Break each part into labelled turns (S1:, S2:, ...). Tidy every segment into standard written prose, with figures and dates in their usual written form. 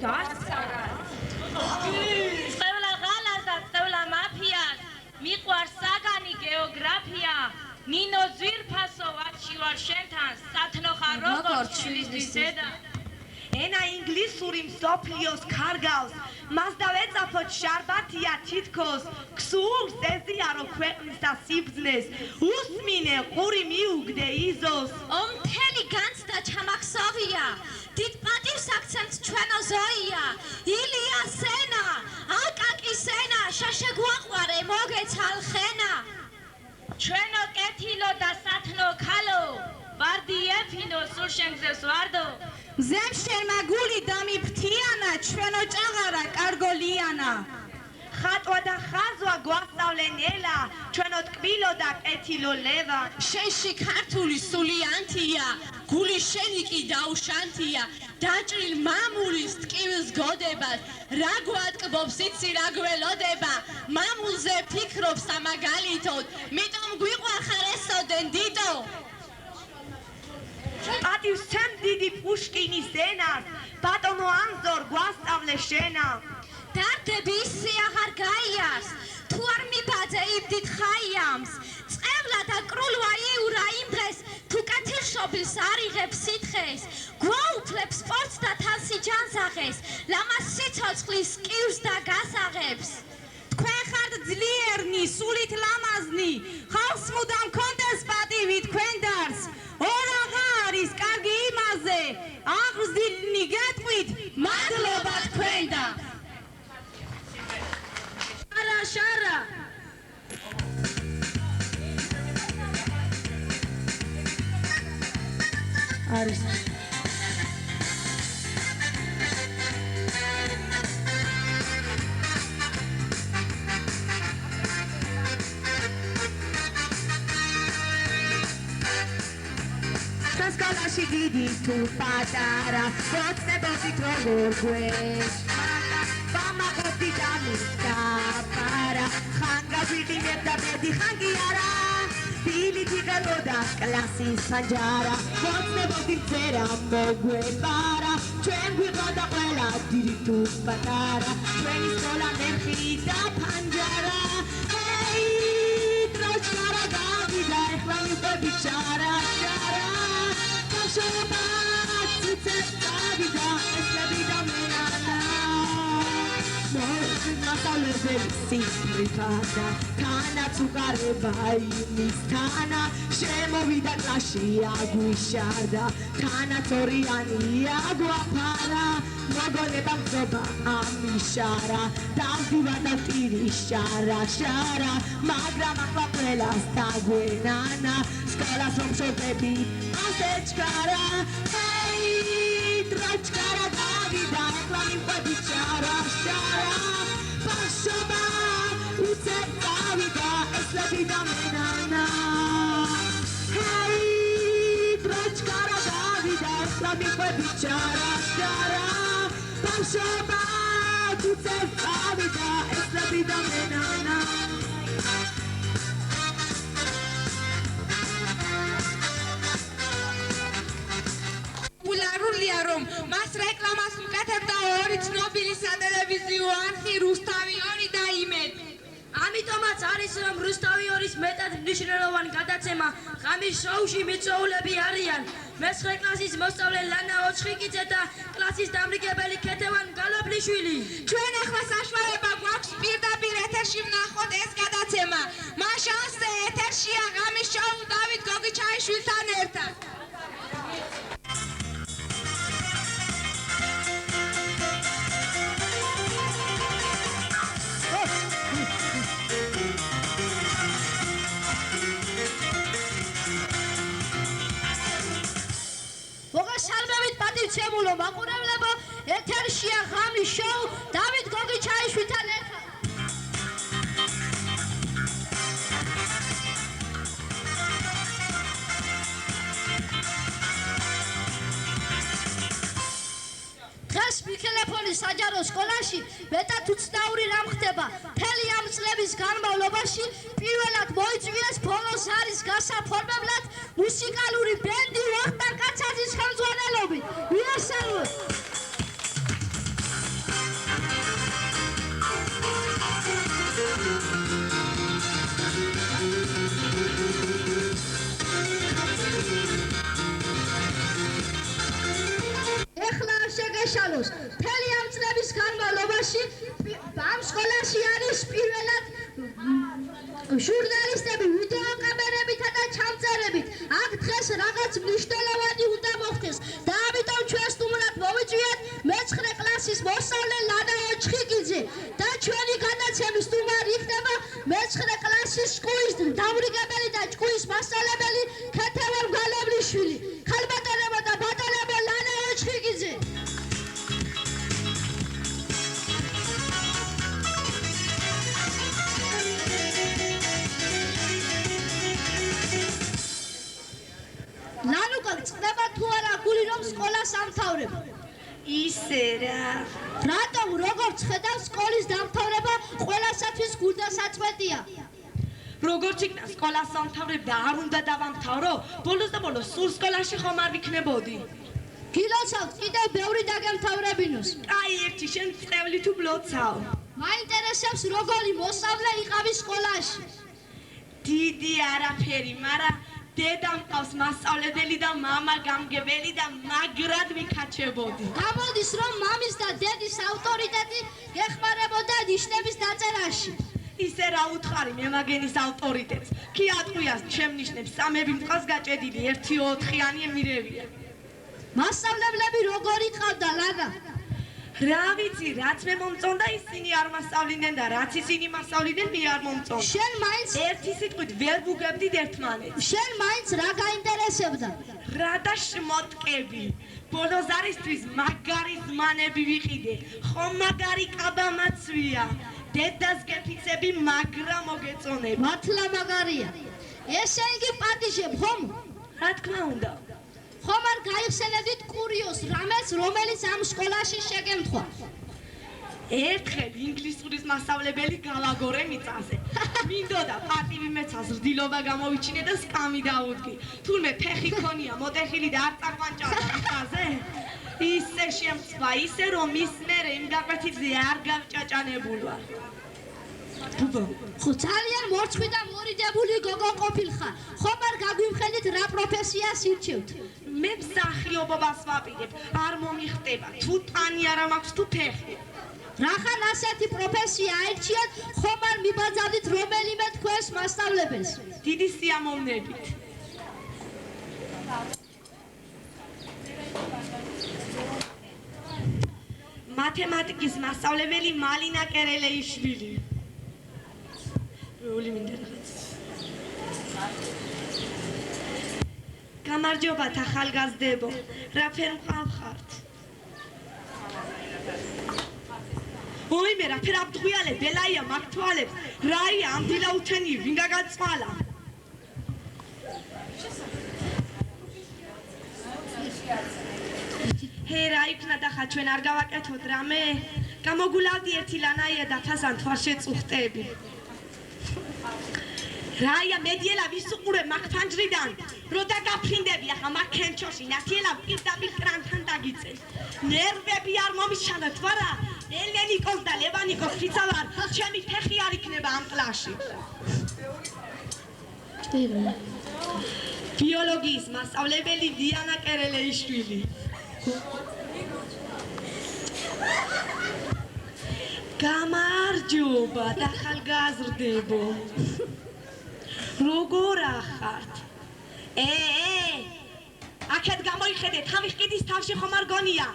S1: გასცარა
S2: წევლა ღალაზა წევლა მაფიას მიყვარს საგანი გეოგრაფია ნინო ზვირფასო ვაჩი ვარ შენთან სათნოხარ როგორც ჩილისთვის ზედა
S1: ენა ინგლისური მსოფლიოს კარგავს მას დავეწაფოთ შარბათია თითქოს ქსულს ეზიარო ქვეყნისა სიბრძნეს უსმინე ყური მიუგდე იზოს
S3: ომთელი განცდა ჩამახსოვია დიდ პატივს აქცევს ჩვენო ზოია ილია სენა აკაკი სენა შაშე გვაყვარე მოგეცალ ხენა
S2: ჩვენო კეთილო და სათნო ქალო ვარდი ეფინო სულ შენგზევს ვარდო
S4: მზემ შერმა გული დამიფრთიანა ჩვენო ჭაღარა კარგო ლიანა
S1: ხატვა და ხაზვა გვასწავლენ ელა ჩვენო ტკბილო და კეთილო ლევა
S3: შენში ქართული სულიანთია გული შენი კი დაუშანთია დაჭრილ მამულის ტკივილს გოდებას რა გვატკბობს იცი რა გველოდება მამულზე ფიქრობს სამაგალითოდ მიტომ გვიყვარხარ ესოდენ დიდო
S1: პატივს ჩემ დიდი პუშკინის ენას ბატონო ანზორ გვასწავლე შენა
S3: დარდები ისე აღარ გაიარს თუ არ მიბაძე იბდით ხაიამს წევლა და კრულვა იურა იმ დღეს თუ კეთილშობილს არ იღებს სითხეს გვაუფლებს სპორტს და თალსიჯანს აღეს ლამას სიცოცხლის კივს და გასაღებს
S4: თქვენ ხართ ძლიერნი სულით ლამაზნი ხალხს მუდამ კონდეს პატივი თქვენ დარს ორ აღარის კარგი იმაზე აღზრდილი გეტყვით მადლობა თქვენ და შარა არის სკოლაში დიდი თუ პატარა მოცნებოდით როგორ გვეშ ვამაყობდი და მისკაფარა ხან გავიყინებ და ბედი ხან კი არა დილით იღებოდა კლასის ფანჯარა მოცნებოდი წერა მოგვეპარა ჩვენ გვიყოდა ყველა დიდი თუ პატარა ჩვენი სკოლა მეხი და ფანჯარა ეი დროშკარა გავიდა ეხლა მივხვდი შარა შარა Shaba, it's a vida, სიფრიფადა თანა ცუყარება იმისთანა შემოვიდა კლასში აგვიშარდა თანა წორიანია გვაფარა მოგონება მზობა ამიშარა დავდივარდა ტირი შარა შარა მაგრამ ახლა ყველას დაგვენანა სკოლას რომ შევდები ასე ჩქარა ჰეი დროჩქარა დავიდა ახლა მივხვდი შარა შარა Pashoba, uțet avida, eslabida menana. Hey, dragi cara Davida, eslabi pe bicara cara. Pashoba, uțet avida, eslabida menana. Popularulia rom, mas reclamas მკეთებდა ორი ცნობილი სატელევიზიო არხი რუსთავი 2 და იმედ.
S5: ამიტომაც არის რომ რუსთავი 2-ის მეტად მნიშვნელოვანი გადაცემა ღამის შოუში მიწვეულები არიან. მე-9 კლასის მოსწავლე ლანა ოჩხიკიძე და კლასის დამრიგებელი ქეთევან გალობლიშვილი.
S4: ჩვენ ახლა საშუალება გვაქვს პირდაპირ ეთერში ვნახოთ ეს გადაცემა. მაშ ასე ეთერშია ღამის შოუ დავით გოგიჩაიშვილთან ერთად.
S5: მოგესალმებით პატივცემულო მაყურებლებო, ეთერშია ღამის შოუ დავით გოგიჩაიშვილთან ერთად. დღეს მიქელეფონის საჯარო სკოლაში მეტად უცნაური რამ ხდება. მთელი ამ წლების განმავლობაში პირველად მოიწვიეს ბოლოს არის გასაფორმებლად მუსიკალური ბენდი ვახტანგ კაცაძის ხელმძღვანელობით. მიესალმებით. სკოლაში ამ სკოლაში არის პირველად ჟურნალისტები ვიდეო კამერებითა და ჩამწერებით აქ დღეს რაღაც მნიშვნელოვანი უნდა მოხდეს და ამიტომ ჩვენ სტუმრად მოვიწვიეთ მე-9 კლასის მოსწავლე ლანა ოჩხიკიძე და ჩვენი განაცემის სტუმარი იქნება მე-9 კლასის სკოლის დამრიგებელი და ჭკუის მასწავლებელი ქეთევან გალევლიშვილი ხალბატონებო და ბატონებო ლანა ოჩხიკიძე ნანუკა წდება თუ არა გული რომ სკოლას ამთავრებ
S1: ისე რა
S5: რატომ როგორც ხედავ სკოლის დამთავრება ყველასათვის გულდასაწყვეტია
S1: როგორც იქნა სკოლას ამთავრებ და არ უნდა დავამთავრო ბოლოს და ბოლოს სულ სკოლაში ხომ არ ვიქნებოდი
S5: გილოცავთ კიდევ ბევრი დაგემთავრებინოს
S1: აი ერთი შენ წევლი თუ ბლოცავ
S5: მაინტერესებს როგორი მოსწავლე იყავი სკოლაში
S1: დიდი არაფერი მაგრამ დედა მყავს მასწავლებელი და მამა გამგებელი და მაგრად ვიქაჩებოდი
S5: გამოდის რომ მამის და დედის ავტორიტეტი გეხმარებოდა ნიშნების დაწერაში
S1: ისე რა უთხარი მე მაგენის ავტორიტეტს კი ატყვიას ჩემ ნიშნებს სამები მყავს გაჭედილი 1-4-იანი მირევია
S5: მასწავლებლები როგორი ყავდა ლანა
S1: რა ვიცი რაც მე მომწონდა ისინი არ მასწავლიდნენ და რაც ისინი მასწავლიდნენ მე არ მომწონდა
S5: შენ მაინც
S1: ერთი სიტყვით ვერ ვუგებდით ერთმანეთს
S5: შენ მაინც რა გაინტერესებდა
S1: რა და შმოტკები ბოლოს არისთვის მაგარი ზმანები ვიყიდე ხომ მაგარი კაბა მაცვია დედას გეფიცები მაგრა მოგეწონები
S5: მართლა მაგარია ესე იგი პატიჟებ ხომ
S1: რა თქმა უნდა
S5: ხომ არ გაიხსენებდით კურიოს რამეს რომელიც ამ სკოლაში შეგემთხვა
S1: ერთხელ ინგლისურის მასწავლებელი გავაგორე მიწაზე მინდოდა პატივი მეცას რდილობა გამოვიჩინე და სკამი დაუდგი თურმე ფეხი ქონია მოტეხილი და არ წაყვანჭავდა მიწაზე ისე შემწვა ისე რომ ის მერე იმ გაკვეთილზე არ გავჭაჭანებულ ვარ
S5: ხო ძალიან მორცხვი და მორიდებული გოგო ყოფილხარ ხომ არ გაგვიმხედით რა პროფესიას ირჩევთ
S1: მე მსახიობობას ვაპირებ არ მომიხტება თუ ტანი არა მაქვს თუ ფეხი
S5: რახან ასეთი პროფესია აირჩიეთ ხომ არ მიბაძავდით რომელიმე თქვენს მასწავლებელს
S1: დიდი სიამოვნებით მათემატიკის მასწავლებელი მალინა კერელეიშვილი გამარჯობათ ახალგაზრდებო რა ფერ მყავხართ ოიმე რა ფერ აბდღუიალე ბელაია მაგ თვალებს რაია ამ დილა უთენი ვინ გაგაწვალა ჰე რა იქნა და ხა ჩვენ არ გავაკეთოთ რამე გამოგულავდი ერთი ლანაია და თასან თვარ შეწუხტები რაია მედიელა ვისუყურე მაგ ფანჯრიდან რო დაგაფრინდები ახლა მაგ ქენჩოში ნათიელა პირდაპირ კრანთან დაგიწე ნერვები არ მომიშალა თვარა ელენიკოს და ლევანიკოს ფიცავარ ჩემი ფეხი არ იქნება ამ კლასში ბიოლოგიის მასწავლებელი დიანა კერელეიშვილი გამარჯობა და ახალგაზრდებო როგორ ახართ აქეთ გამოიხედეთ თავი ხიდის თავში ხომ არ გონია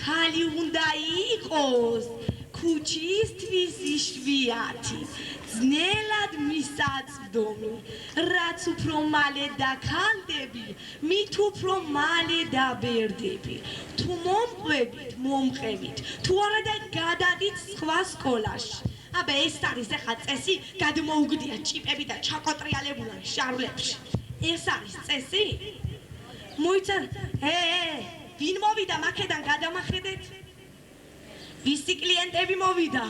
S1: ხალი უნდა იყოს ქუჩისთვის იშვიათი ძნელად მისაწვდომი რაც უფრო მალე დაქანდები მით უფრო მალე დაბერდები თუ მომყვებით მომყევით თუ არა და გადადით სხვა სკოლაში აბა ეს არის ახლა წესი გადმოუგდია ჭიპები და ჩაკოტრიალებულან შარლებში ეს არის წესი მოიცა ვინ მოვიდა მაქედან გადამახედეთ ვისი კლიენტები მოვიდა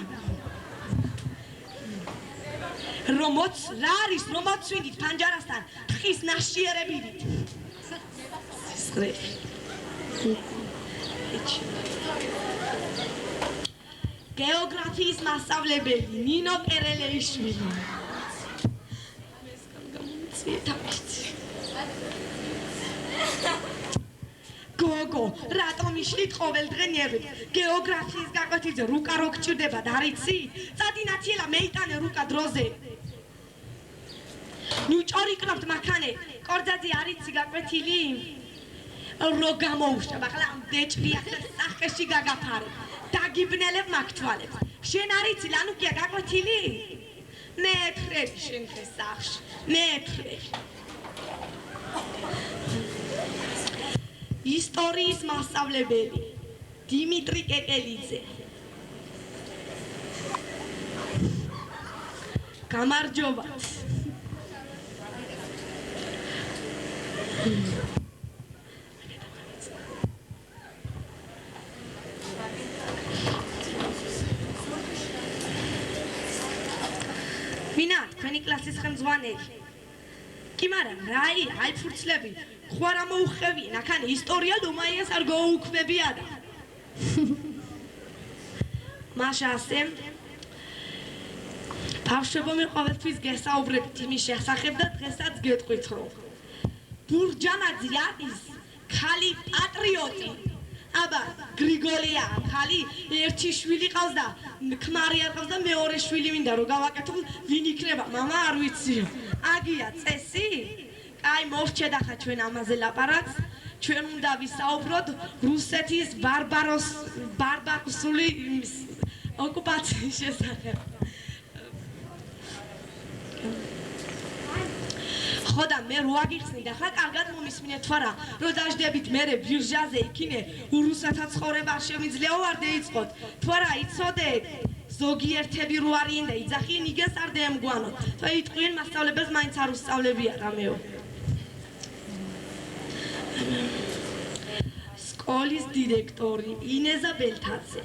S1: რომოც რა არის რომოც ვიდით ფანჯარასთან თხის ნაშიერებიდით გეოგრაფიის მასწავლებელი ნინო კერელეიშვილი გოგო, რატომ იშლით ყოველდღე ნერვით? გეოგრაფიის გაკვეთილზე რუკა რო გჭირდება და არ იცი? წადინაციელა მეიტანე რუკა დროზე. ნუ ჭორიკნობთ მაქანე, კორძაძე არ იცი გაკვეთილი? რო გამოუშტებ, ახლა დეჭვი ახლა სახეში გაგაფარე. დაგიბნელებ მაგთვალებს. შენ არ იცი ლანუკია გაკვეთილი? მეფრები შენ დღეს სახში, მეფრები. ისტორიის მასწავლებელი დიმიტრი კეკელიძე. გამარჯობათ. ვინა, თქვენი კლასის ხელმძღვანელი. კი, მაგრამ რა აი ფურცლები. ხო არ მოუხევიან, აქ ისტორია დომაიას არ გაუქმებია და. მაშასე ბავშვებო ყოველთვის გესაუბრებთ იმის შესახებ და დღესაც გეტყვით რომ ბურჯანაძე არის ქალი პატრიოტი. აბა გრიგოლია ქალი ერთი შვილი ყავს და ქმარი არ ყავს და მეორე შვილი მინდა რომ გავაკეთო ვინ იქნება მამა არ ვიციო. აგია წესი? აი მოვჭედა ხა ჩვენ ამაზე ლაპარაკს. ჩვენ უნდა ვისაუბროთ რუსეთის ბარბაროსული ოკუპაციის შესახებ. ხო და მე რო აგიხსნი და ხა კარგად მომისმინეთ თუ არა რომ დაждებით მე ბირჟაზე იქინე რუსათა ცხოვრება არ შემიძლია ვარ დაიწყოთ თუ არა იცოდეთ ზოგიერთები რო არიან და იძახიან იგეს არ დაემგვანოთ და იტყვიან მასწავლებელს მაინც არ უსწავლებია რამეო სკოლის დირექტორი ინეზა ბელთაძე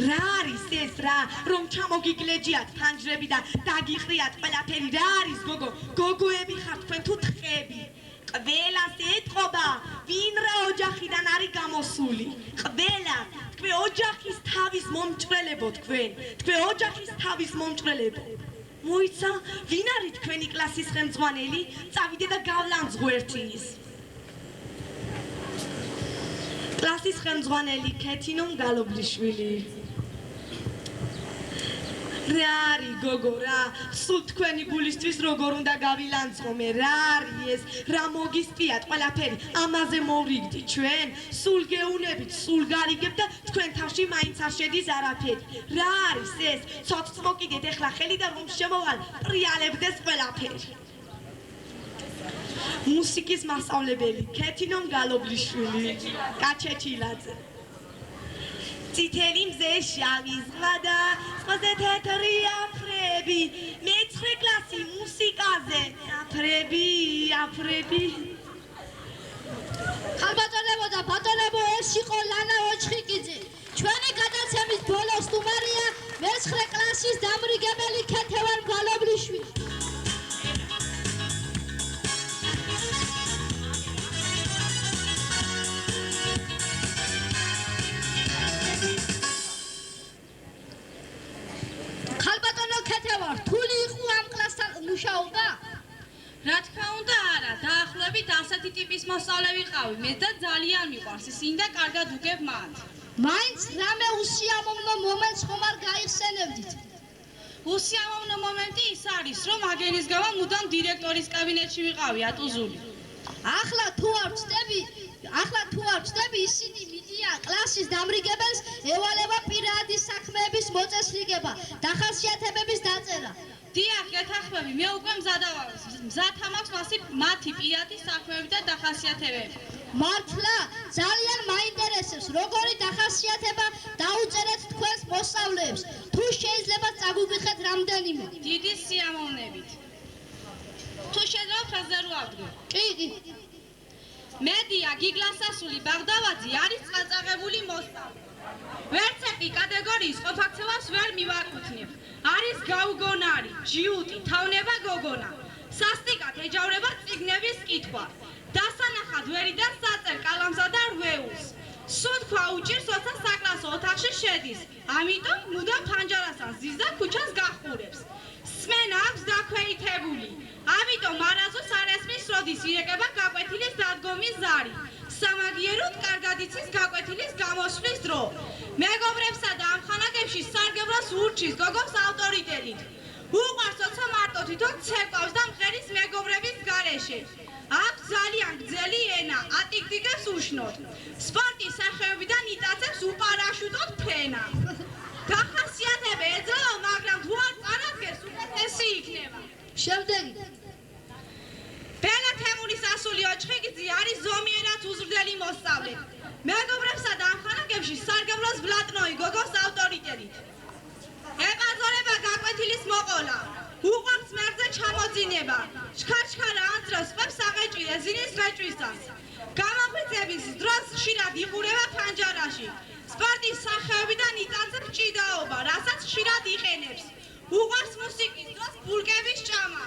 S1: რა არის ეს რა რომ ჩამოგიგლეჯიათ ფანჯრები და დაგიხრიათ ყველაფერი რა არის გოგო გოგოები ხართ თქვენ თუ თხები ყველას ეთყობა ვინ რა ოჯახიდან არის გამოსული ყველა თქვენ ოჯახის თავის მომჭრელებო თქვენ ოჯახის თავის მომჭრელებო მოიცა ვინ არის თქვენი კლასის ხელმძღვანელი წავიდე და გავლანძღო ერთის კლასის ხელმძღვანელი ქეთინო გალობლიშვილი რა არის გოგო რა სულ თქვენი გულისთვის როგორ უნდა გავილანძღო მე რა არის ეს რა მოგისპიათ ყველაფერი ამაზე მოვრიგდი ჩვენ სულ გეუნებით სულ გარიგებ და თქვენ თავში მაინც არ შედის არაფერი რა არის ეს ცოტს მოკიდეთ ეხლა ხელი და რომ შემოვალ პრიალებდეს ყველაფერი მუსიკის მასწავლებელი ქეთინო გალობლიშვილი კაჩეჩილაძე წითელი მზე შავი ზღვა და ზღვაზე თეთრი აფრები მეცხრე კლასი მუსიკაზე აფრები
S3: ხალბატონებო და ბატონებო ეს იყო ლანა ოჩხიკიძე ჩვენი გადაცემის ბოლო სტუმარია მეცხრე კლასის დამრიგებელი ქეთევან გალობლიშვილი
S6: რა თქმა უნდა არა დაახლოებით ასეთი ტიპის მოსწავლე ვიყავი მე და ძალიან მიყვარს ისინი და კარგად უგებ მათ
S3: მაინც რამე უსიამოვნო მომენტს ხომ არ გაიხსენებდით
S6: უსიამოვნო მომენტი ის არის რომ აგენის გამო მუდამ დირექტორის კაბინეტში ვიყავი ატუზული
S3: ახლა თუ არ ვწდები ისინი მიდია კლასის დამრიგებელს ევალება პირადი საქმეების მოწესრიგება დახასიათებების დაწერა
S6: დიახ, ეთანხმები, მე უკვე მზად მაქვს მათი პირადი საქმეები და დახასიათებები.
S3: მართლა, ძალიან მაინტერესებს, როგორი დახასიათება დაუწერეთ თქვენს მოსწავლეებს, თუ შეიძლება წაგუგიხეთ რამდენიმე.
S6: დიდი სიამოვნებით. თუ შეიძლება ფრაზა რო ავდგე.
S3: კი.
S6: მედია გიგლასასული ბაღდავაძე არის წაწაღებული მოსწავლე. ვერცერთი კატეგორიის ყოფაქცევას ვერ მივაკუთვნებ. არის გაუგონარი, ჯიუტი, თავნება გოგონა. სასტიკად ეჯავრება წიგნების კითხვა. დასანახად ვერიდან საწერ კალამსა და რვეულს. სუნთქვა უჭირს, როცა საკლასო ოთახში შედის. ამიტომ მუდამ ფანჯარასთან ზის და ქუჩას გაჰყურებს. რწმენა აქვს დაქვეითებული. ამიტომ არასდროს არ ესმის როდის ირეკება გაკვეთილის დადგომის ზარი. სამაგიეროდ კარგად იცის გაკვეთილის გამოსვლის დრო. მეგობრებსა და ამხანაგებში სარგებლოს ურჩის გოგოს ავტორიტეტით. უყვარს როცა მარტო თვითონ ცეკვავს და მღერის მეგობრების გარეშე. აქვს ძალიან გრძელი ენა, ატიკტიკებს უშნოდ. სპორტის სახეობიდან იტაცებს უპარაშუტოდ ფრენა. გახასიათება ეძრაო, მაგრამ თუ არ წარადგენს, უკეთესი იქნება.
S5: შემდეგი.
S6: ბელა თემურის ასული ოჩხიგიძე არის ზომიერად უზრდელი მოსწავლე. მეგობრებსა და ამხანაგებში სარგებლოს ბლატნოი გოგოს ავტორიტეტით. ებაზოლება გაკვეთილის მოყოლა. უყვარს მერზე ჩამოძინება. ჩქარჩქარა ანძრევს ყვებს საყეჭვი ეზინის რეჭვისას. გამაღვიძების დროს ხშირად იყურება ფანჯარაში. სპორტის სახეობიდან იტანძებს ჭიდაობა, რასაც ხშირად იყენებს. უყვარს მუსიკის დროს ბულკების ჭამა.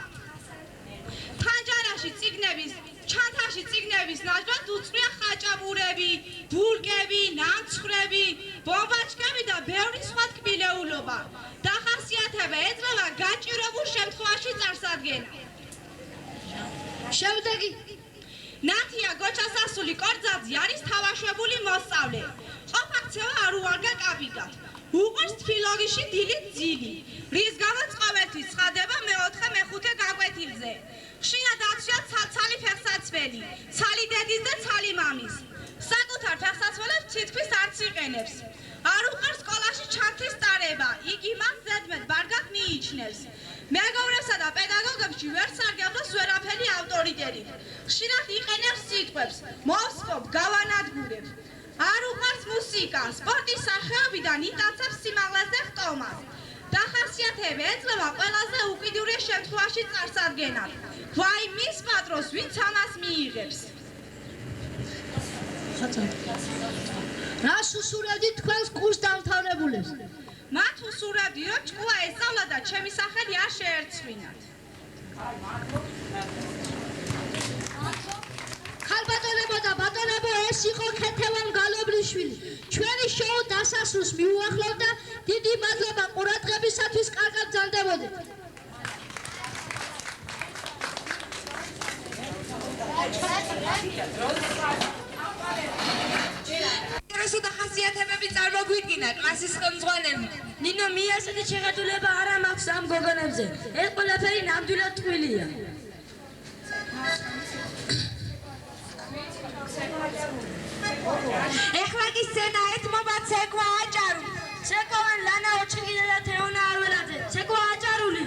S6: ფანჯარაში წიგნების, ჩანთაში წიგნების ნაჟრად უწყვია ხაჭაპურები, ბულკები, ნამცხრები, ბომბაჩკები და ბევრი სხვა თქმილეულობა. დახასიათება ეძლევა გაჭირებულ შემთხვევაში წარსადგენა.
S5: შემდეგი.
S6: ნათია გოჩასასული კორძაძე არის თავაშვებული მოსწავლე. ყოფაქცევა არ უარგა კაპიკად. უყვარს თბილოგიში დილით ძილი, რის გამოც ყოველთვის ცხადება მეოთხე მეხუთე გაკვეთილზე. ხშირად აცვია ცალ-ცალი ფეხსაცმელი, ცალი დედის და ცალი მამის. საკუთარ ფეხსაცმელებს თითქმის არც იყენებს. არ უყვარს სკოლაში ჩანთის ტარება, იგი მას ზედმეტ ბარგად მიიჩნევს. მეგობრებსა და პედაგოგებში ვერ სარგებლობს ვერაფერი ავტორიტეტით. ხშირად იყენებს სიტყვებს, მოვსწობ, გავანადგურებ. არ უყვარს მუსიკა, სპორტის სახეობიდან იტაცებს სიმაღლეს და ხტომას. დახასიათება ეძლევა ყველაზე უკიდურეს შემთხვევაში წარსადგენად. ვაი მის პატრონს, ვინც ამას მიიღებს.
S5: რას უსურვებდით თქვენს კურს დამთავრებულებს?
S6: მათ უსურვებდი, რომ ჭკუა ესწავლა და ჩემი სახელი არ შეერცვინათ.
S5: ხალბატონებო და ბატონებო, ეს იყო ქეთევან გალობლიშვილი. ჩვენი შოუ დასასრულს მიუახლოვ და დიდი მადლობა ყურადღებისათვის, კარგად ბრძანდებოდეთ.
S1: ინტერესო და ხასიათებები წარმოგვიდგინა კლასის ხელმძღვანელმა.
S5: ნინო, მე ასეთი შეხედულება არ მაქვს ამ გოგონებზე. ეს ყველაფერი ნამდვილად ტყუილია.
S1: ეხლა კი სცენა ეთმობა ცეკვა აჭარული.
S5: ცეკვავენ ლანა ოჩხიგიძე და თეონა არველაძე. ცეკვა აჭარული.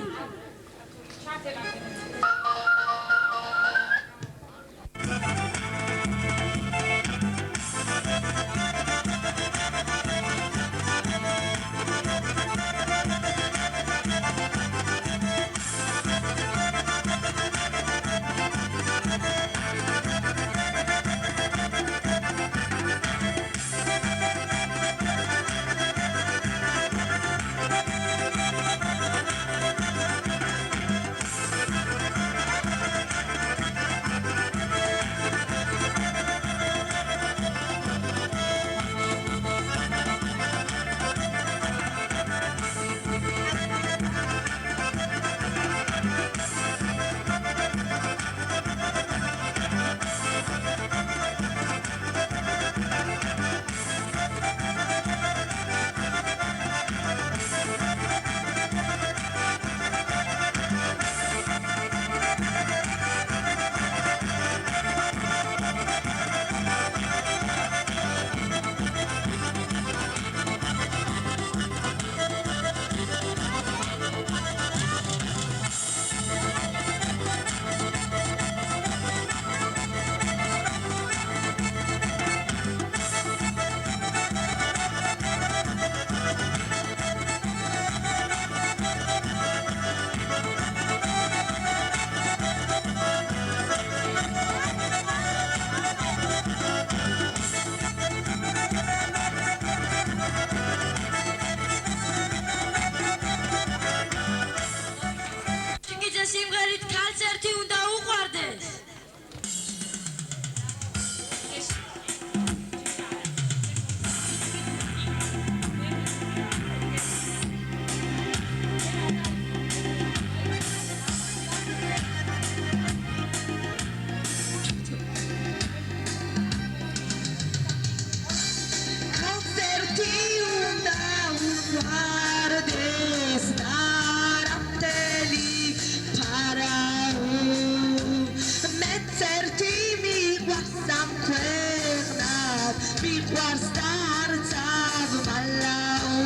S7: მიყვარს დარწავ მალაო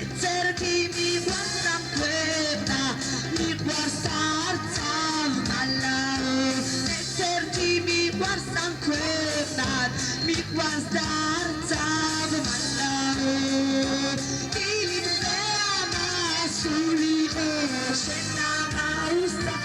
S7: ეცერთი მიყვარს სამქვეყნა მიყვარს დარწავ მალაო ეცერთი მიყვარს სამქვეყნა მიყვარს დარწავ მალაო ილიმზე ამასულიყო შენა მაუსა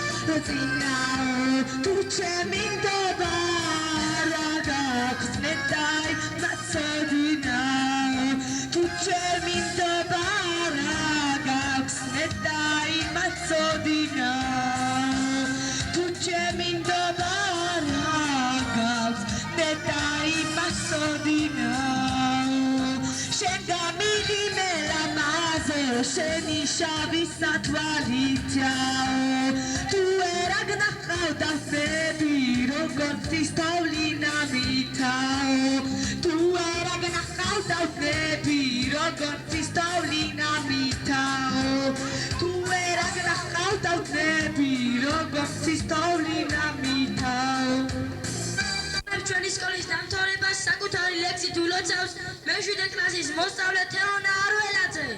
S7: Zinao, tu c'è minto baraga, cosmetai mazzodinao. Tu c'è minto baraga, cosmetai mazzodinao. Tu c'è minto baraga, cosmetai mazzodinao. Scenda mili nella maso, sceni sciavi sattualitao. Tu era gnacauta sebi, rogorti staulina mitao. Tu era gnacauta sebi, rogorti staulina mitao. Tu era gnacauta sebi, rogorti staulina mitao.
S5: ჩვენი სკოლის დამთავრებას საკუთარი ლექსით ულოცავს მე-7 კლასის მოსწავლე თეონა არველაძე.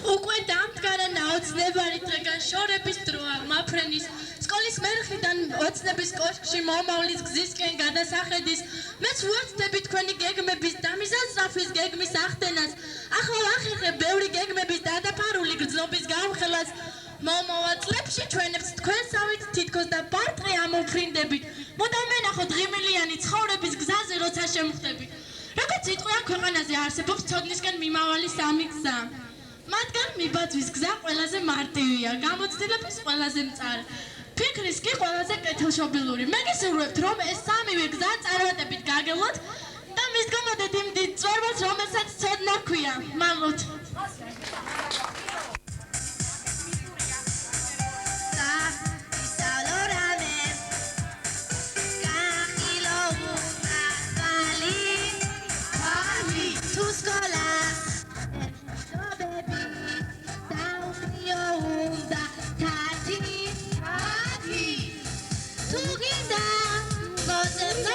S8: უკვე დამდგარა ნაოცნებარი დღეგან შორების დროა მაფრენის სკოლის მერხიდან ოცნების კოშკში მომავლის გზისკენ გადასახედის მეც ვუერთდები თქვენი გეგმების და მიზანსწრაფვის გეგმის ახდენას ახალ ახერხე ბევრი გეგმების დადაფარული გრძნობის გამხელას მომავალ წლებში ჩვენებს თქვენსავით თითქოს და ბარტყი ამოფრინდებით მოდამ მენახოთ ღიმილიანი ცხოვრების გზაზე როცა შემხვდებით როგორც იტყვიან ქვეყანაზე არსებობს ცოდნისკენ მიმავალი სამი გზა მათგან მიბაძვის გზა ყველაზე მარტივია გამოცდილების ყველაზე მწარე ფიქრის კი ყველაზე კეთილშობილური მე გესურვებთ რომ ეს სამივე გზა წარმატებით გაგელოთ და მისგამოდეთ იმ დიდ წვერებას რომელსაც ცოდნა ჰქვია მამლოთ
S3: Sandra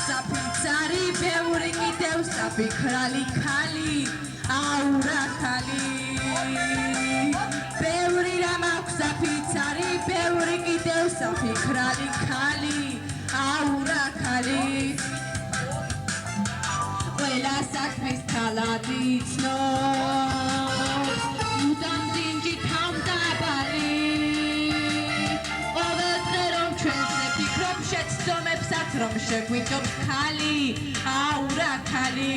S7: საფიცარი ბევრი კიდევ საფიქრალი ხალი აურა ხალი ბევრი რამ აქვს საფიცარი ბევრი კიდევ საფიქრალი ხალი აურა ხალი ყველა საქმის თალადი იცნობს მუდამ დინჯი თავდაბალი ყოველ დღე რომ ჩვენზე ფიქრობ შეცდომებსაც რომ შეგვიჯობს ხალი აურა ხალი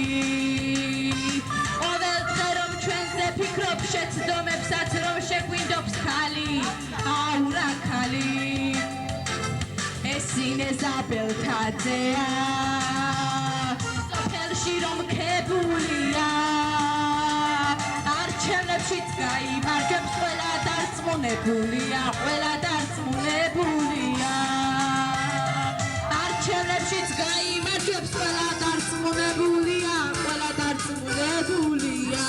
S7: ყოველ დღე რომ ჩვენზე ფიქრობ შეცდომებსაც რომ შეგვიჯობს ხალი აურა ხალი ეს ინეზაბელთაძეა სოფელში რომ ქებულია არჩევნებშიც გაიმარჯვებს ყველა დარწმუნებულია ყველა დარწმუნებულია არჩევნებშიც გაიმარჯვებს ყველა დარწმუნებულია ყველა დარწმუნებულია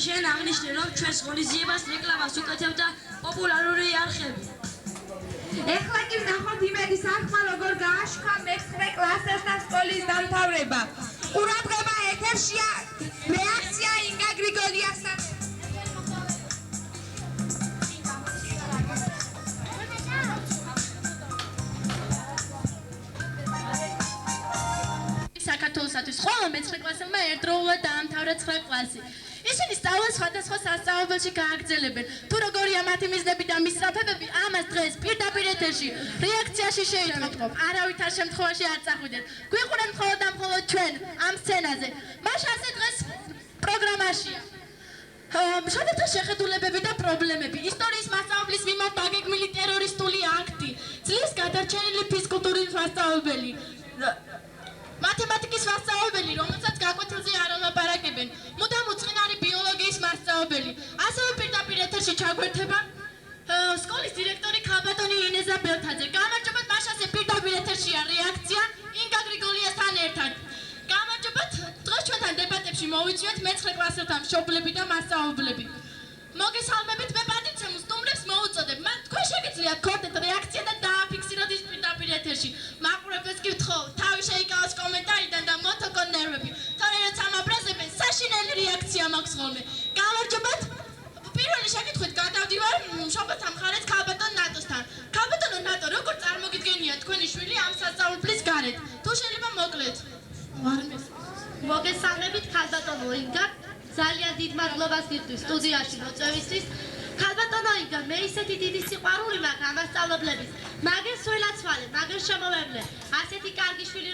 S5: შენ აღნიშნე რომ ჩვენს ღონისძიებას რეკლამას უკეთებდა პოპულარული არხები.
S4: ეხლა კი ვნახოთ იმედი საქმე როგორ გააშქვა მე-9 კლასელთა სკოლის დამთავრება. ყურადღება ეთერშია რეაქცია ინგა გრიგოლიასთან.
S8: საქართველოსთვის ხოლო მე-9 კლასელმა ერთდროულად დაამთავრა 9 კლასი. ისინი სწავლას სხვადასხვა სასწავლებელში გააგრძელებენ. თუ როგორია მათი მიზნები და მისწრაფებები, ამას დღეს პირდაპირ ეთერში რეაქციაში შეიტყობთ. არავითარ შემთხვევაში არ წახვიდეთ. გვიყურეთ მხოლოდ და მხოლოდ ჩვენ ამ სცენაზე. მაშასე დღეს პროგრამაშია. შევეცდოთ შეხედულებები და პრობლემები. ისტორიის მასწავლებლის მიმართ დაგეგმილი ტერორისტული აქტი. წლის გადარჩენილი ფიზკულტურის მასწავლებელი. მათემატიკის მასწავლებელი, რომელსაც გაკვეთილზე არ ელაპარაკებენ, მუდამ უწყინარი ბიოლოგიის მასწავლებელი. ასევე პირდაპირ ეთერში ჩაგვერთება სკოლის დირექტორი ქალბატონი ინეზა ბელთაძე. გამარჯობათ, მაშასე პირდაპირ ეთერშია რეაქცია ინგა გრიგოლიასთან ერთად. გამარჯობათ, დღეს ჩვენთან დებატებში მოვიწვიეთ მე-9 კლასელთა მშობლები და მასწავლებლები. მოგესალმებით, მე პატიცემ სტუმრებს მოუწოდებ. მათ თქვენ შეგიძლიათ გქონდეთ რეაქცია და დააფიქსიროთ ის პირდაპირ ეთერში. მაყურებელს კი ვთხოვ, თავი შეიკავოს კომენტარიდან და მოტოკონ ნერვები. თორე როცა ამაბრაზებენ, საშინელი რეაქცია მაქვს ხოლმე. გამარჯობათ, პირველი შეკითხვით გადავდივარ მშობელთა მხარეს ქალბატონ ნატოსთან. ქალბატონო ნატო, როგორ წარმოგიდგენია თქვენი შვილი ამ სასწავლებლის გარეთ? თუ შეიძლება მოკლედ.
S9: მოგესალმებით ქალბატონო ინგა. ძალიან დიდ მადლობას გიხდი სტუდიაში მოწვევისთვის. ქალბატონო ინგა, მე ისეთი დიდი სიყვარული მაქვს ამ მასწავლებლების. მაგერ სველაცვალე, მაგერ შემოვევლე. ასეთი კარგი შვილი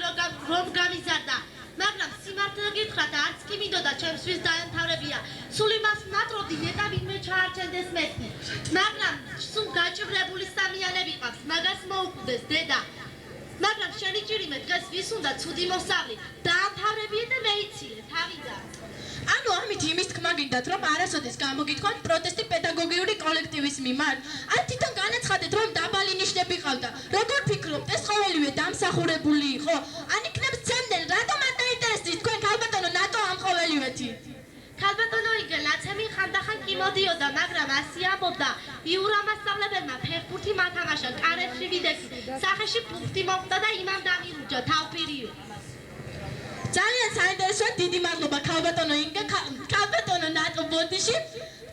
S9: რომ გამიზარდა. მაგრამ სიმართლე გითხრა და არც კი მინდოდა ჩემს შვილს დაემთავრებია. სულ იმას ვნატრობდი, ნეტა ვინმე ჩაარჩენდეს მეცნე. მაგრამ სულ გაჭირებული სამიანები ყავს, მაგას მოუკვდეს დედა. მაგრამ შენი ჭირიმე დღეს ვის უნდა ცუდი მოსავლი. დაამთავრებიე და მეიცილე, თავიდან.
S8: ანუ ამით იმის თქმა გინდათ, რომ არასოდეს გამოგითქვათ პროტესტი პედაგოგიური კოლექტივის მიმართ. ან თვითონ განაცხადეთ, რომ დაბალი ნიშნები ყავდა. როგორ ფიქრობთ, ეს ყოველივე დამსახურებული იყო? ან იქნებს ცემდნენ, რატომ არ დაინტერესდით თქვენ ქალბატონო ნატო ამ ყოველივეთი?
S9: ქალბატონო ინგა, ნაცემი ხანდახან კი მოდიოდა, მაგრამ ასე ამბობდა. იურა მასწავლებელმა ფეხბურთი მათამაშა, კარებში ვიდექი. სახეში პუნქტი მოხვდა და იმამ დამირუჯა, თავპირიო.
S8: ძალიან საინტერესოა, დიდი მადლობა ქალბატონო ინგა, ქალბატონო ნატო ბოდიში.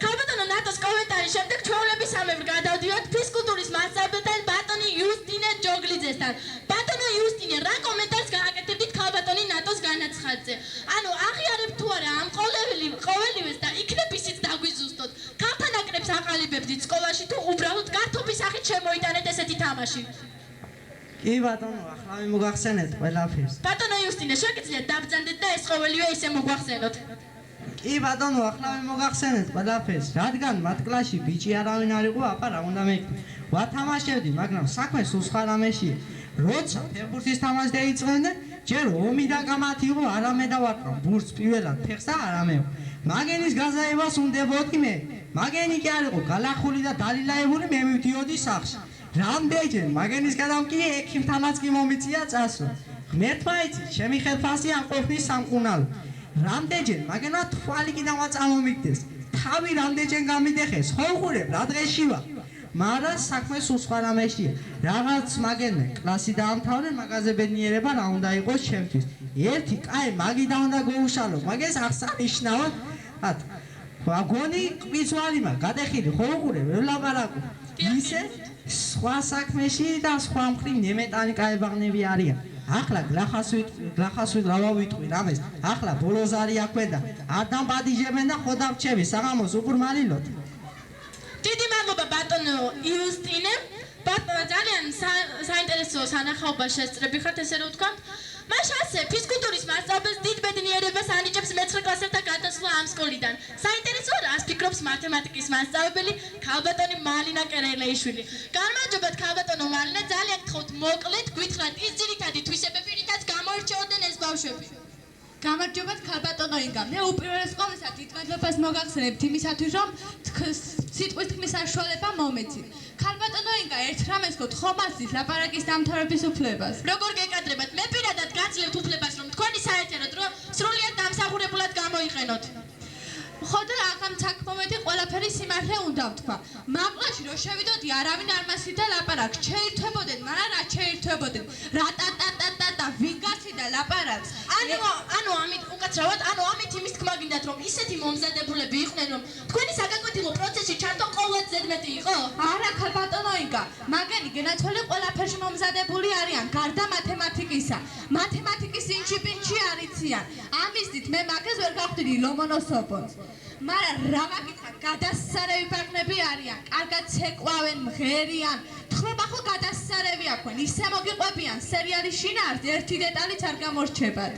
S8: ქალბატონო ნატოს კომენტარის შემდეგ ჩვეულებისამებრ გადავდივართ ფიზკულტურის მასწავლებლთან ბატონი იუსტინე ჯოგლიძესთან. ბატონო იუსტინე, რა კომენტარს გააკეთებდით ქალბატონი ნატოს განაცხადზე? ანუ აღიარებთ თუ არა ამ ყოველივეს და იქნებ ისიც დაგვიზუსტოთ. ქალთა ნაკრებს აყალიბებდით სკოლაში თუ უბრალოდ გართობის სახით შემოიტანეთ გამიტანეთ ესეთი თამაში.
S10: კი ბატონო, ახლა მოგახსენეთ ყველაფერს.
S8: ბატონო იუსტინე, შეგიძლიათ დაბრძანდეთ და ეს ყოველივე ისე მოგვახსენოთ.
S10: კი ბატონო, ახლა მოგახსენეთ ყველაფერს, რადგან მათ კლასში ბიჭი არავინ არ იყო, აპა რა უნდა მეკითხე. ვათამაშებდი, მაგრამ საქმე სულ სხვა რამეშია. როცა ფეხბურთის თამაში დაიწყებდნენ, ჯერ ომი და გამათი იყო, არამე დავარტყამ ბურთს პირველად ფეხს და არამე. მაგენის გაზაებას უნდებოდი მე. მაგენი კი არ იყო გალახული და დალილაებული, მე მივდიოდი სახლში. რამდენჯერ მაგენის გადამკი ექიმთანაც კი მომიწია წასვლა. ღმერთმა იცის, ჩემი ხელფასი არ ყოფნის სამკუნალო. რამდენჯერ მაგენა თვალი კი დავაწამომიგდეს. თავი რამდენჯერ გამიდეხეს, ხოლხურებ რა დღეში ვარ. მაგრამ საქმე სულ სხვა რამეშია. რაღაც მაგენე კლასი დაამთავრე, მაგაზე ბედნიერება რა უნდა იყოს ჩემთვის. ერთი კაი მაგიდა უნდა გოუშალო, მაგეს აღსანიშნავად. ვაგონი ყვიძვალიმა გადახილი ხოლხურე ვერ ლაპარაკო. ისე სხვა საქმეში და სხვა მხრივ ნემეტანი კაებაღნები არიან. ახლა გლახასვით რა ვიტყვი რამეს. ახლა ბოლოზარი აქვენ და არ დამპატიჟებენ და ხოდავჩები საღამოს უყურმალილოთ.
S8: დიდი მადლობა ბატონო იუსტინე. ბატონო ძალიან საინტერესო სანახაობა შესწრები ხართ ესე რომ ვთქვათ. მაშინ ასე ფიზკულტურის მასწავლებელს დიდ ბედნიერებას ანიჭებს მე-9 კლასელთა გადასვლა ამ სკოლიდან. საინტერესოა რას ფიქრობს მათემატიკის მასწავლებელი ქალბატონი მალინა კერელეიშვილი. გამარჯობათ ქალბატონო მალინა, ძალიან გთხოვთ მოკლედ გვითხრათ ის ძირითადი თვისებები, რითაც გამოირჩეოდნენ ეს ბავშვები.
S11: გამარჯობათ ქალბატონო ინგა. მე უპირველეს ყოვლისა დიდ მადლობას მოგახსენებთ იმისათვის, რომ სიტყვის თქმის საშუალება მომეცით. ქალბატონო ინგა, ერთ რამეს გქონთ ხომ ასის ლაპარაკის დამთავრების უფლებას.
S8: როგორ გეკადრებათ? მე პირადად გაძლევთ უფლებას, რომ თქვენი საერთო დრო სრულიად დამსახურებულად გამოიყენოთ.
S11: ხოდა აღამ თაკმომედი ყველაფერი სიმართლე უნდა ვთქვა. მაღლაში რო შევიდოდი, არავინ არ მასიდა ლაპარაკს. შეირთვებოდნენ, მაგრამ რა შეირთვებოდნენ? რა ტატატატატა ვინ გასიდა ლაპარაკს?
S8: ანუ ამით უკაცრავად, ამით იმის თქმა გინდათ, რომ ისეთი მომზადებულები იყვნენ, რომ თქვენი საგანკვეთილო პროცესში ჩართო ყოველად ზედმეტი იყო?
S11: არა ქალბატონო ინგა, მაგენი გენაცვალე ყველაფერში მომზადებული არიან, გარდა მათემატიკისა. მათემატიკის ინჩი-პინჩი არ იციან. ამისთვის მე მაგას ვერ გავხდიდი ლომონოსოპონს. მაგრამ რა მაგითხა, გადასასარევი ბაღნები არიან, კარგად ცეკვავენ, მღერიან. თხრობა ხო გადასასარევი აქვენ, ისე მოგიყვებიან, სერიალი შინაარსი ერთი დეტალიც არ გამორჩებათ.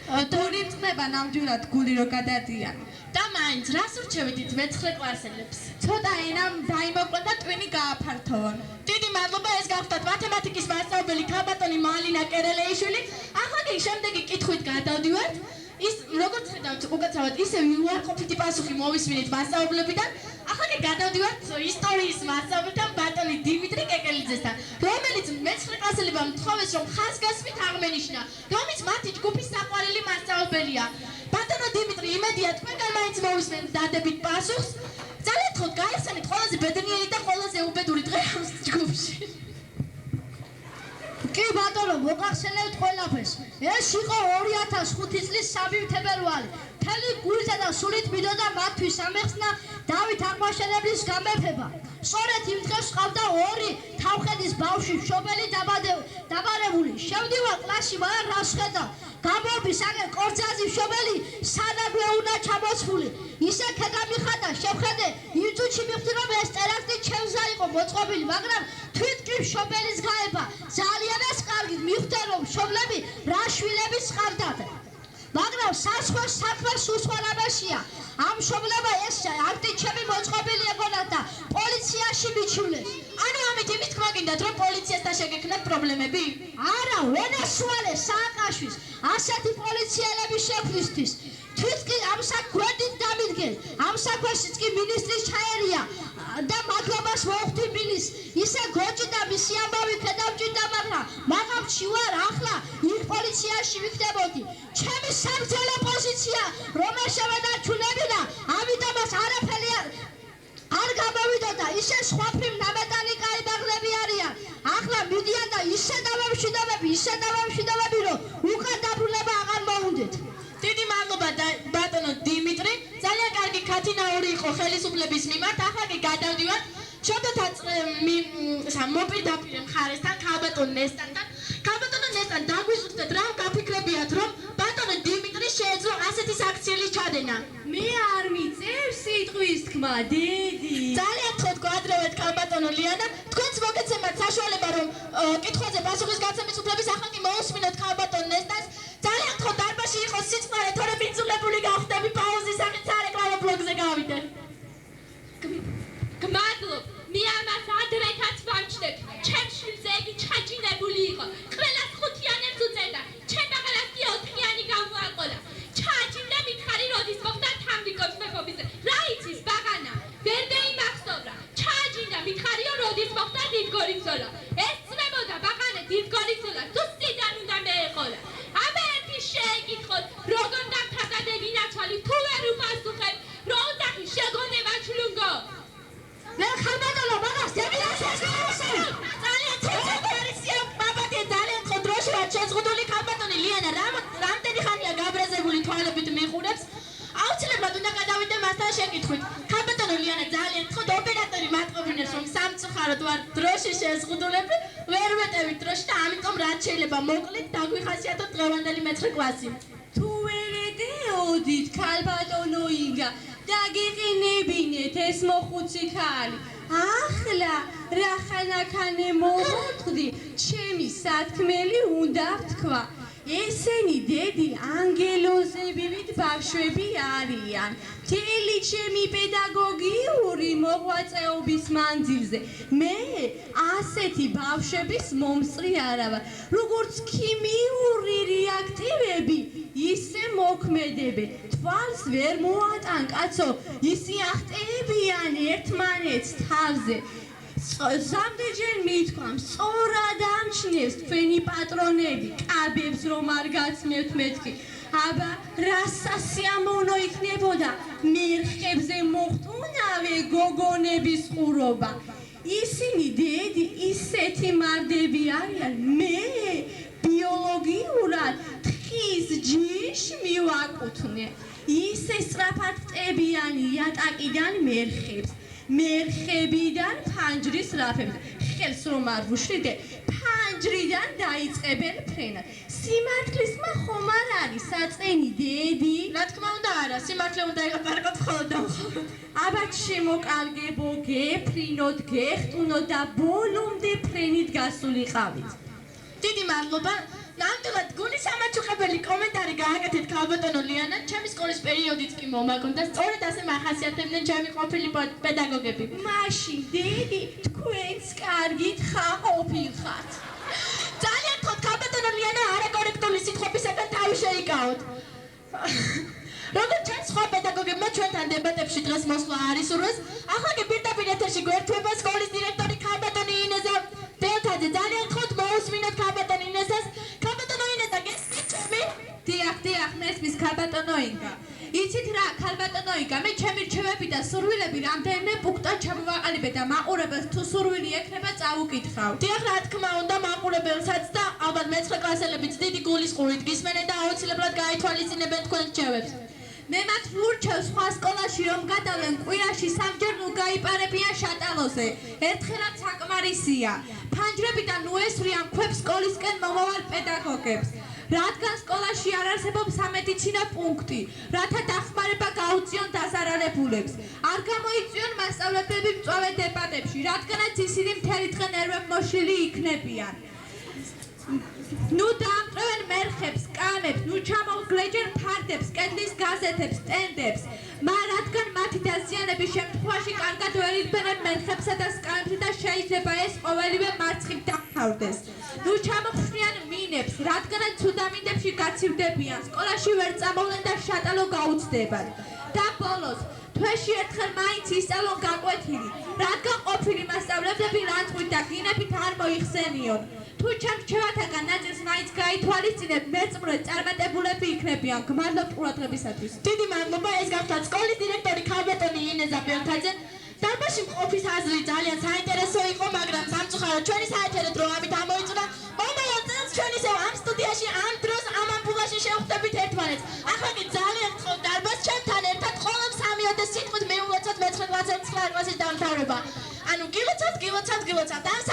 S11: გული წნება ნამდვილად გული რო გადადიან.
S8: და მაინც რას ურჩევით მე-9 კლასელებს?
S11: ცოტა ენამ დაიმოკლონ და ტვინი გააფართოვონ.
S8: დიდი მადლობა, ეს გავხდათ მათემატიკის მასწავლებელი ქალბატონი მალინა კერელეიშვილი. ახლა კი შემდეგი კითხვით გადავდივართ. ის როგორც ხედავთ უკაცრავად ისე უარყოფითი პასუხი მოვისმინეთ მასწავლებლებიდან. ახლა კი გადავდივართ ისტორიის მასწავლებლთან ბატონი დიმიტრი კეკელიძესთან, რომელიც მე-9 კლასელებმა მთხოვეს რომ ხაზგასმით აღმენიშნა, რომელიც მათი ჯგუფის საყვარელი მასწავლებელია. ბატონო დიმიტრი, იმედია თქვენგან მაინც მოვისმენთ დადებით პასუხს. ძალიან გთხოვთ გაიხსენეთ ყველაზე ბედნიერი და ყველაზე უბედური დღე ამ ჯგუფში.
S9: კი ბატონო, მოგახსენებთ ყველაფერს. ეს იყო 2005 წლის 3 თებერვალი. მთელი გულით და სულით მიდოდა მათთვის სამეხსნა დავით აღმაშენებლის გამეფება. სწორედ იმ დღეს ყავდა 2 თავხედის ბავშვი მშობელი დაბარებული. შევდივარ კლასში, მაგრამ რას ხედავ? გამობის აგენ კორძაზი მშობელი სანაგვე უნდა ჩამოსული. ისე ქედამიხადა, შევხედე, იმ წუთში მივხვდი რომ ეს ტერაქტი ჩემსა იყო მოწყობილი, მაგრამ თვითკი მშობელის გაება ძალიანაც კარგი მივხვდი რომ მშობლები რა შვილების ყავდათ. მაგრამ სასხოს საქმე სულ სხვა რამეშია. ამ მშობლებმა ეს აქტი ჩემი მოწყობილი ეგონათ და პოლიციაში მიჩივლეს.
S8: ანუ ამით იმის თქმა გინდათ რომ პოლიციასთან შეგექმნათ პრობლემები?
S9: არა, ვენესუელე სააკაშვის ასეთი პოლიციელების შექმნისთვის. თვითკი ამ საქმედ დამიდგენ. ამ საქმეშიც კი მინისტრის ჩაერია და მადლობას მოუხდი მინისტრს. ისე გოჭი და მისი ამბავი ქედავჭირდა, მაგრამ მაღალში ვარ ახლა იქ პოლიციაში ვიქნებოდი. ჩემი სამძელო პოზიცია რომელ შევედარჩუნებინა, ამიტომაც არაფერი არ გამოვიდოდა. ისე სხვაფრი ნამეტანი კაიბაღლები არიან. ახლა მიდიან და ისე დავამშვიდობები, რომ უკან დაბრუნება აღარ მოუნდეთ.
S8: დიდი მადლობა ბატონო დიმიტრი, ძალიან კარგი ქათინაური იყო ხელისუფლების მიმართ. ახლა კი გადავდივართ შობოთა მოპირდაპირე მხარესთან ქალბატონ ნესტანთან. ქალბატონო ნესტან, დაგვიზუსტეთ რა გაფიქრებიათ რომ ბატონო დიმიტრი შეეძლო
S5: რომ ასეთი საქციელი ჩადენა.
S11: მე არ მიწევ სიტყვის თქმა, დედი.
S5: ძალიან გთხოვთ გვაადრევეთ ქალბატონო ლიანა, თქვენც მოგეცემათ საშუალება რომ კითხვაზე პასუხის გაცემის უფლების ახლა კი მოусმინოთ ქალბატონ ნესტას. ძალიან გთხოვთ დარბაზში იყოს სიწყნარე, თორემ იძულებული გავხდები პაუზის სახით სარეკლამო ბლოგზე გავიდე.
S3: გმადლობ, მე ამას ადრეთაც ვამჩნევ. ჩემ შვილზე იგი ჩაჯინებული იყო. ყველას 5-იანებს უწევდა. ჩემ აღარას კი 4-იანი გამოაყოლა. ჩააჯინდა მითხარი როდის მოხდა თამბიკოს მეფობისზე. რა იცის ბაღანა? ვერ დაიმახსოვრა. ჩააჯინდა მითხარიო როდის მოხდა დიდგორიცოლა. ეს წნებოდა ბაღანე დიდგორიცოლა. თუ სიდან უნდა მეეყოლა. აბა ერთი შეეკითხოთ, როგორ დამთავრდა დინაცვალი, თუ ვერ უპასუხებ, რო უძახი შეგონება ჩლუნგო.
S5: მე ხალბატონო ბაღას დემინაციაში ძალიან ცეცებარისია ბაბათი ძალიან ხო დროში ვარ შეზღუდული ხალბატონი ლიანა რამდენი ხანია გაბრაზებული თვალებით მიყურებს აუცილებლად უნდა გადავიდე მასთან შეკითხვით ხალბატონო ლიანა ძალიან ხო ოპერატორი მატყობინებს რომ სამწუხაროდ ვარ დროში შეზღუდულები ვერ ვეტევით დროში და ამიტომ რაც შეიძლება მოკლედ დაგვიხასიათოთ დღევანდელი მეცხრე კლასი
S11: თუ ვერ ედეოდით ქალბატონო ინგა დაგეყინებინეთ ეს მოხუცი ქალი. ახლა რახანაქანე მოვუთხდი, ჩემი სათქმელი უნდა ვთქვა. ესენი დედი ანგელოზებივით ბავშვები არიან. მთელი ჩემი პედაგოგიური მოღვაწეობის მანძილზე მე ასეთი ბავშვების მომსწრი არა ვარ. როგორც ქიმიური რეაქტივები ისე მოქმედებენ. თვალს ვერ მოატან კაცო, ისი ახტებიან ერთმანეთს თავზე. Რამდენჯერ მithქვამ, სწორად ამჩნევს თქვენი პატრონები, კაბებს რომ არ გაცმევთ მეთქი. აბა, რა სასიამოვნო იქნებოდა მერხებზე მოხტუნავე გოგონების ყურობა. ისინი დედი ისეთი მარდები არიან, მე ბიოლოგიურად თხის ჯიში მივაკუთვნე. ისე სწრაფად ტებიანი იატაკიდან მერხებს. მერხებიდან ფანჯრის რაფებზე. ხელს რომ არ ვუშლიდე, ფანჯრიდან დაიწყებენ ფრენად. სიმართლისმა ხომ არ არის საწენი დედი?
S5: რა თქმა უნდა არა, სიმართლე უნდა ელაპარაკოთ მხოლოდ და მხოლოდ.
S11: აბა შემოკარგებო, გეფრინოთ, გეხტუნოთ და ბოლომდე ფრენით გასულიყავით.
S5: დიდი მადლობა. ნამდვილად გულის ამაჩუყებელი კომენტარი გააკეთეთ ქალბატონო ლიანა, ჩემი სკოლის პერიოდიც კი მომაგონდა, სწორედ ასე მახასიათებდნენ ჩემი ყოფილი პედაგოგები.
S11: მაშინ დედი, თქვენც კარგით ყოფილხართ.
S5: ძალიან გთხოვთ ქალბატონო ლიანა, არაკორექტული სიტყვებისაგან თავი შეიკავოთ. როგორც ჩვენ სხვა პედაგოგებმა ჩვენთან დებატებში დღეს მოსვლა არ ისურვეს, ახლა კი პირდაპირ ეთერში გვერდება სკოლის დირექტორი ქალბატონი ინეზა დელთაძე. ძალიან გთხოვთ მოусმინოთ ქალბატონ ინეზას. ქალბატონო ინეზა, გესმით ჩემი?
S11: დიახ, მესმის ქალბატონო ინგა. იცით რა, ქალბატონო ინგა, მე ჩემი რჩევები და სურვილები რამდენიმე პუნქტად ჩამოვაყალიბე და მაყურებელს თუ სურვილი ექნება წავუკითხავ.
S5: დიახ, რა თქმა უნდა, მაყურებელსაც და ალბათ მეცხრე კლასელებიც დიდი გულისყურით გისმენენ და აუცილებლად გაითვალისწინებენ თქვენ რჩევებს.
S11: მე მათ ვურჩევ სხვა სკოლაში რომ გადავენ კვირაში 3 ჯერ გაიპარებიან შატალოზე. ერთხელაც საკმარისია. ფანჯრებიდან უესვრიან ქვებს სკოლისკენ მომავალ პედაგოგებს. რადგან სკოლაში არ არსებობს სამედიცინო პუნქტი, რათა დახმარება გაუწიონ დაზარალებულებს. არ გამოიწვიონ მასწავლებლები მწვავე დებატებში, რადგანაც ისინი მთელი დღე ნერვებმოშლილი იქნებიან. ნუ დაამტვრევენ მერხებს, კამებს, ნუ ჩამოგვგლეჯენ ფარდებს, კედლის გაზეთებს, სტენდებს. რადგან მათი დაზიანების შემთხვევაში კარგად ვერ ირბენენ მერხებსა და სკამებზე და შეიძლება ეს ყოველივე მარცხით დამთავრდეს. ნუ ჩამოხსნიან მინებს, რადგანაც ცუდამინდებში გაცივდებიან, სკოლაში ვერ წამოვლენ და შატალო გაუცდებათ. და ბოლოს, თვეში ერთხელ მაინც ისწავლონ გაკვეთილი, რადგან ყოფილი მასწავლებლები რანძღვით და გინებით არ მოიხსენიონ. თუ ჩემ რჩევათაგან ნაწილს მაინც გაითვალისწინებ, მეწმრე წარმატებულები იქნებიან. გმადლობ ყურადღებისათვის.
S5: დიდი მადლობა, ეს გახლავთ სკოლის დირექტორი ქალბატონი ინეზა ბელთაძე. დარბაზში მყოფის აზრი ძალიან საინტერესო იყო, მაგრამ სამწუხაროდ ჩვენი საეთერო დრო ამით ამოიწურა. მომავალ წელს ჩვენ ისევ ამ სტუდიაში ამ დროს ამ ამპულაში შევხვდებით ერთმანეთს. ახლა კი ძალიან გთხოვთ დარბაზს ჩემთან ერთად ყოველ 3-ოდე სიტყვით მიულოცოთ მეცხრე კლასის 9 კლასის დამთავრება. ანუ გილოცავთ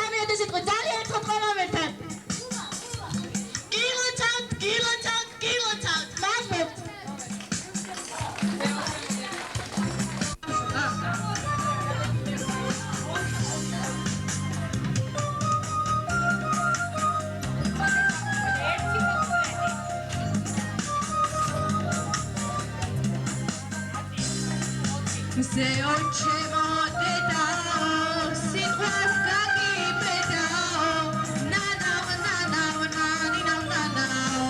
S5: ამ 3-ოდე სიტყვით ძალიან გთხოვთ ყველამ ერთად. გილოცავთ. მადლობთ.
S11: ზეო ჩემო დედაო სიტყვას გაგიბედაო ნანაო ნანაო ნანინაო ნანაო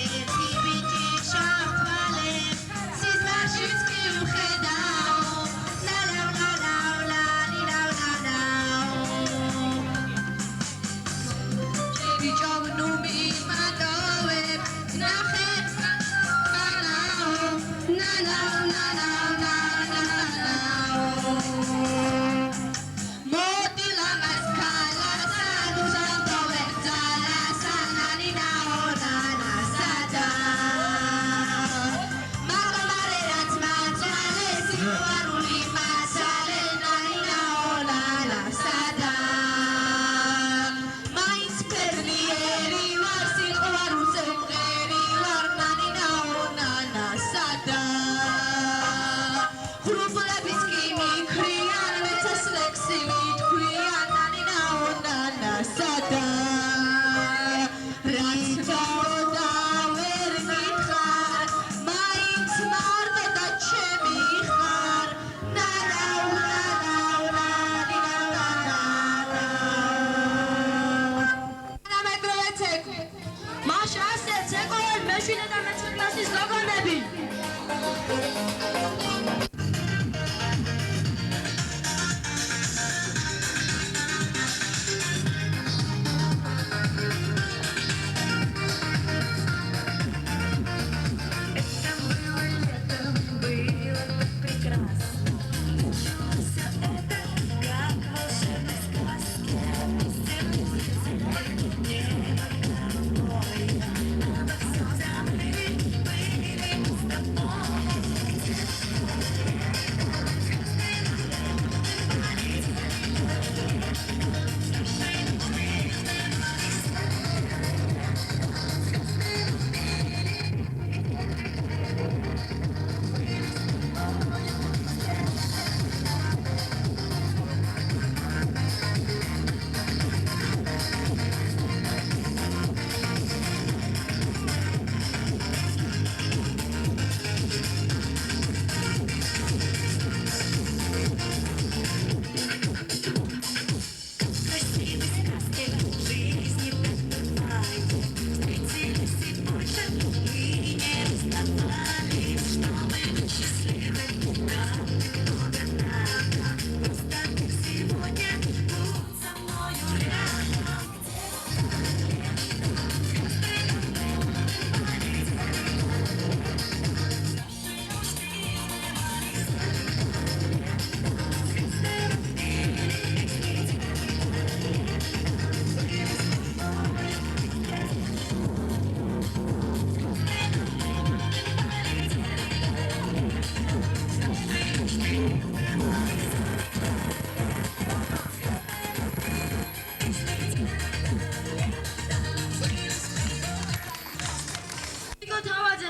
S11: ერთი ბიჭი შავთვალე სიზმარშიც კი ვხედაო ნანაო ნანაო ნანინაო ნანაო ბიჭო ნუ მიმატოვებ ნახე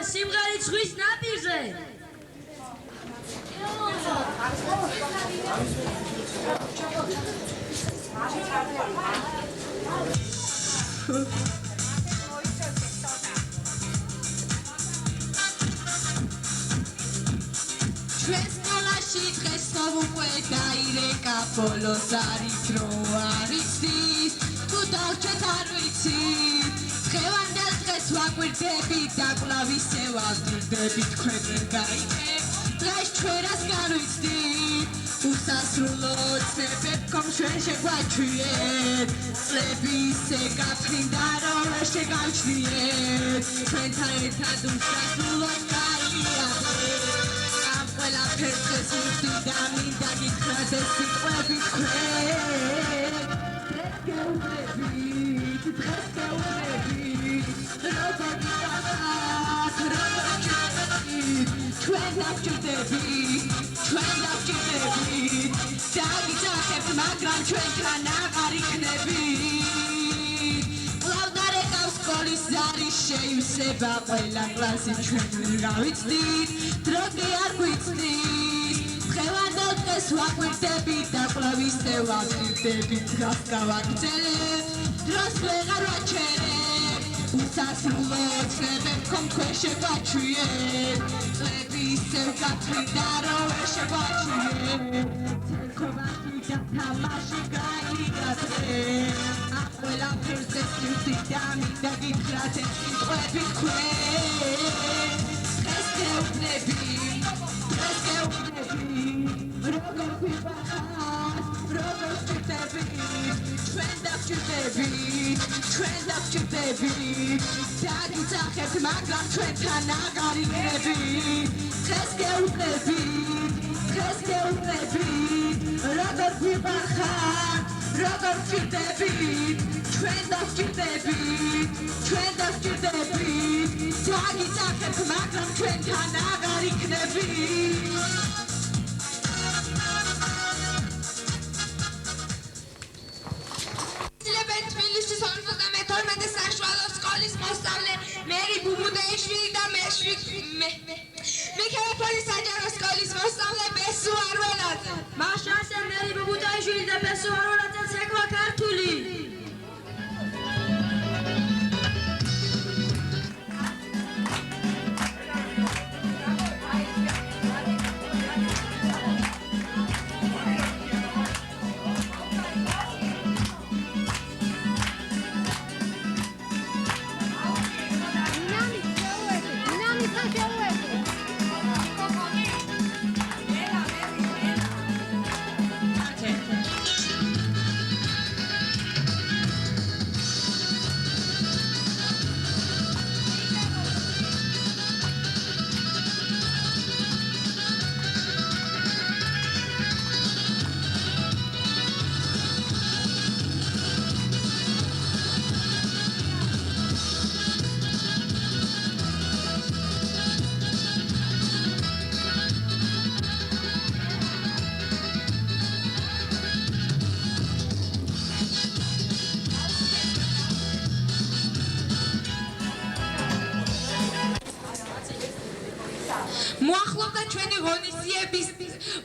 S5: სიმღერით ზღვის ნაპირზე.
S11: ჩვენ სკოლაში დღეს უკვე დაირეკა ბოლოს არის დრო არის ის თუ დავჭეთ არ ვიცით დღევანდელ დღეს ვაკვირდებით და კვლავ ისე ვავდივდებით თქვენ ვერ გაიგეთ დღეს ჩვენას განვიცდით უსასრულო ცნებებ ხომ ჩვენ შეგვაჩვიეთ წლები ისე გაფრინდა რომ ვერ შეგავჩნიეთ ჩვენთან ერთად უსასრულოდ გაიარეთ ყველაფერს დღეს ვიხდი და მინდა გითხრათ ეს სიტყვები თქვენ დღეს გეუბნებით დღეს გეუბნებით როგორ გიტანათ როგორ გჭირდებით ჩვენ დავჭირდებით დაგიძახებთ მაგრამ ჩვენთან აღარ იქნებით კვლავ დარეკავს სკოლის ზარი შეივსება ყველა კლასი ჩვენ ვერ გავიცდით დრო კი არ გვიცდის დღევანდელ დღეს ვაკვირდებით და კვლავ ისე ვავდივდებით დღას გავაგრძელებ დროს ვეღარ ვაჩერებ უსასრულო ცნებებ ხომ თქვენ შეგვაჩვიეთ წლები
S7: ისევ გათვლიდა რომ ვერ შეგვაჩინე ცერქობათი და თამაში გაიგatre ამ ყველაფერს ესმის და მინდა გითხრათ ეს სიტყვები თქვენ დღეს გეუბნები როგორ გვიბახარ როგორ ვჭირდები ჩვენ დავჭირდები დაგიძახეთ მაგრამ ჩვენთან აღარ იქნები დღეს გეუბნები როგორ გვიბახარ როგორ ვჭირდები ჩვენ დავჭირდები დაგიძახეთ მაგრამ ჩვენთან აღარ იქნები თბილისის 52 საშუალო სკოლის მოსწავლე მერი ბუბუდეიშვილი და მიქელაფონის საჯარო სკოლის მოსწავლე ბესუ არველაძე.
S5: მაშასე მერი ბუბუდეიშვილი და ბესუ არველაძე ცეკვა ქართული.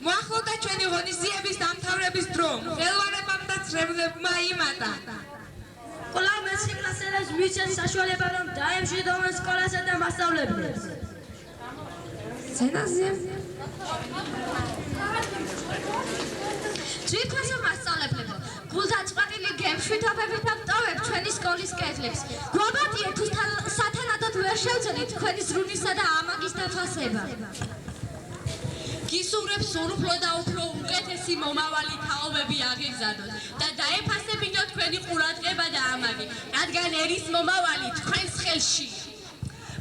S7: მოახლოვდა ჩვენი ღონისძიების დამთავრების დრო. ხელვარებამ და წრებლებმა იმატა.
S5: ყველა მეცხრე კლასელებს მისცეს საშუალება რომ დაემშვიდობონ სკოლასა და მასწავლებლებს.
S3: თვითონსო მასწავლებლებო, გულდაწყვეტილი გემშვიდობებით ავტოვებ ჩვენი სკოლის კედლებს. გვაბატია თუ სათანადოდ ვერ შევძენით თქვენი ზრუნვისა და ამაგის დაფასება.
S2: გისურვებს სრულფლო და უფრო უკეთესი მომავალი თაობები აღეგზადოთ და დაეფასებინოთ თქვენი ყურადღება და ამაგი, რადგან ერის მომავალი თქვენს ხელშია.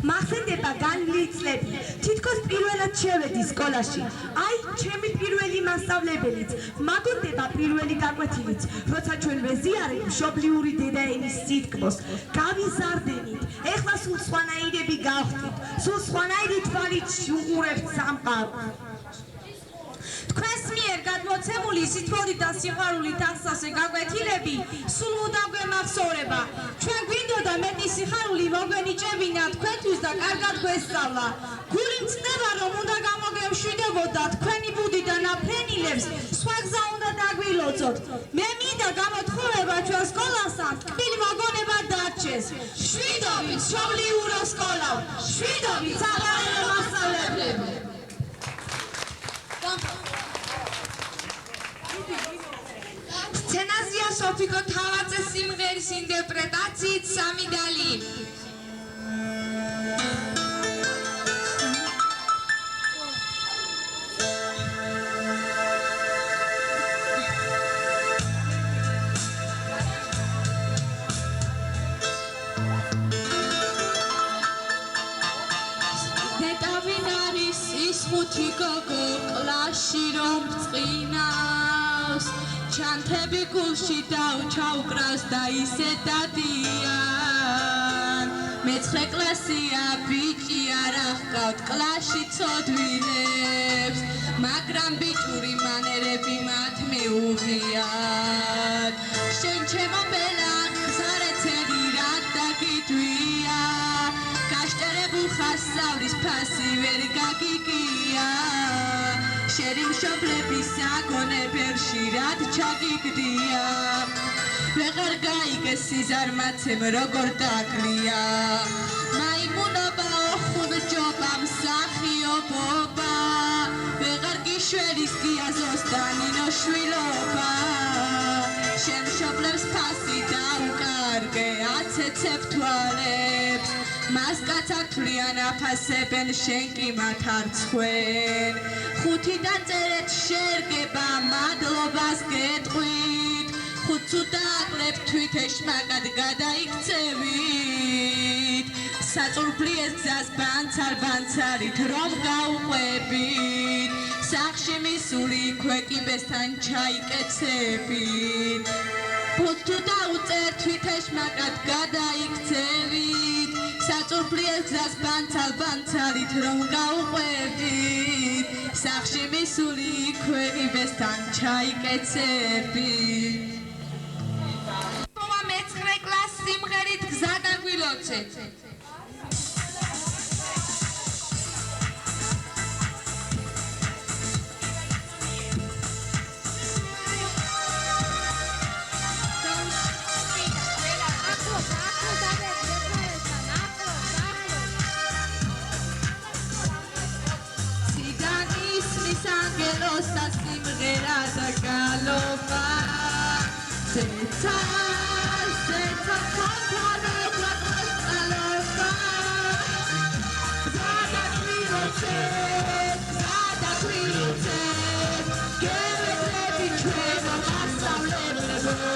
S1: მახსენდება განვლილი წლები. თითქოს პირველად შევედი სკოლაში. აი, ჩემი პირველი მასწავლებელიც, მაგონდება პირველი გაკვეთილიც, როცა ჩვენ ვეზიარეთ მშობლიური დედაენის სიტყვას. გავიზარდენით. ეხლა სულ სხვანაირები გავხდით. სულ სხვანაირი თვალით ვუყურებთ სამყაროს.
S4: თქვენს მიერ გადმოცემული სითბური და სიყვარულით აღსავსე გაკვეთილები სულ მუდამ გვემახსოვრება. ჩვენ გვინდოდა მეტი სიხარული მოგვენიჭებინა თქვენთვის და კარგად გვესწავლა. გული მწდება რომ უნდა გამოგემშვიდობოდა თქვენი ბუდი და ნაფრენილებს სხვა გზა უნდა დაგვილოცოთ. მე მინდა გამოთხოვება ჩვენ სკოლასთან თქმილი მოგონება დარჩეს. შვიდობით მშობლიურო სკოლა, შვიდობით საყვარელო მასწავლებლები.
S7: სცენაზეა სოფიკო თავაძეს სიმღერის ინტერპრეტაციით 3 დალი. დეტავინ არის ის ხუთი გოგო კლასში რომ წინავს ჩანთები გულში ჩაუკრავს და ისე დადიან მეცხრე კლასია ბიჭი არ აღყავთ კლასში ცოდვილებს მაგრამ ბიჭური მანერები მათ მეუღიათ შენ ჩემო ბელა გზარეცერი რად დაგიტვია გაშტერებულ ხასწავლის ფასი ვერ გაგიგია შერი მშობლების აგონებელში რად ჩაგიგდია ვეღარ გაიგეს სიზარმაცემ როგორ დაგლია მაიმუნობა ოხუნ
S11: ჭობა მსახიობობა ვეღარ გიშველის გიაზოსტანინო შვილობა შემშობლებს ფასი დაუკარგე აცეცებ თვალებს მას კაცათვლიან აფასებენ შენ კი მათ არ ცხვენ ხუთიდან წერეთ შერგება მადლობას გეტყვით ხუთს უდაკლებ თვით ეშმაკად გადაიქცევით საწურბლიეს გზას ბანცარ-ბანცარით რომ გაუყვებით სახში მისული ქვეკიბესთან ჩაიკეცებით ფულს თუ დაუწერ თვით ეშმაკად გადაიქცევით საწურბლიეს გზას ბანცარ-ბანცარით რომ გაუყვებით სახში მისული ქვეკიბესთან ჩაიკეცებით
S7: მე-9 კლასს სიმღერით გზა დაგვილოცეთ
S11: სიმღერა და გალობა ზეცა კონტროლება წყალობა ზადაგვილოცე გერები ჩვენო მასწავლებლებო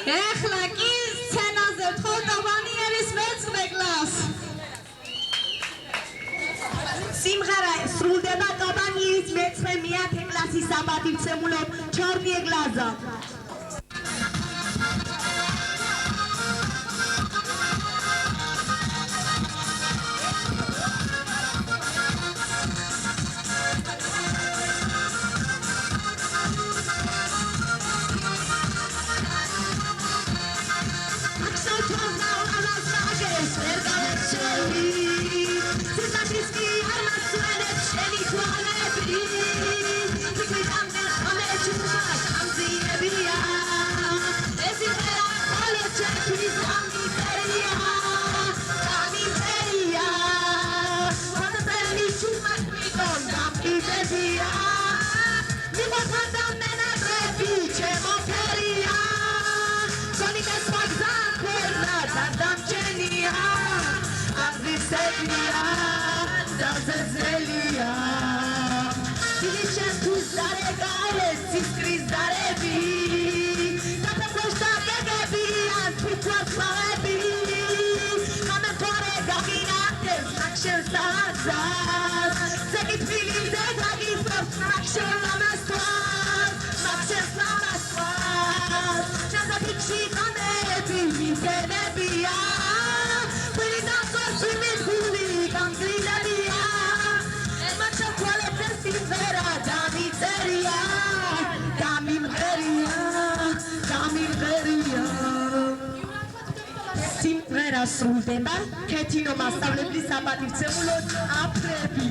S11: ეხლა კი სცენაზე ვთხოვდა ვანიერის მე-9 კლასს.
S1: სიმღერა სრულდება ტობანიერის მე-9 მე-10 კლასის საპატივცემულოდ ჩორნი ეგლაძა. სრულდება ქეთინო მასწავლებლის საპატივცემულოდ აფრები.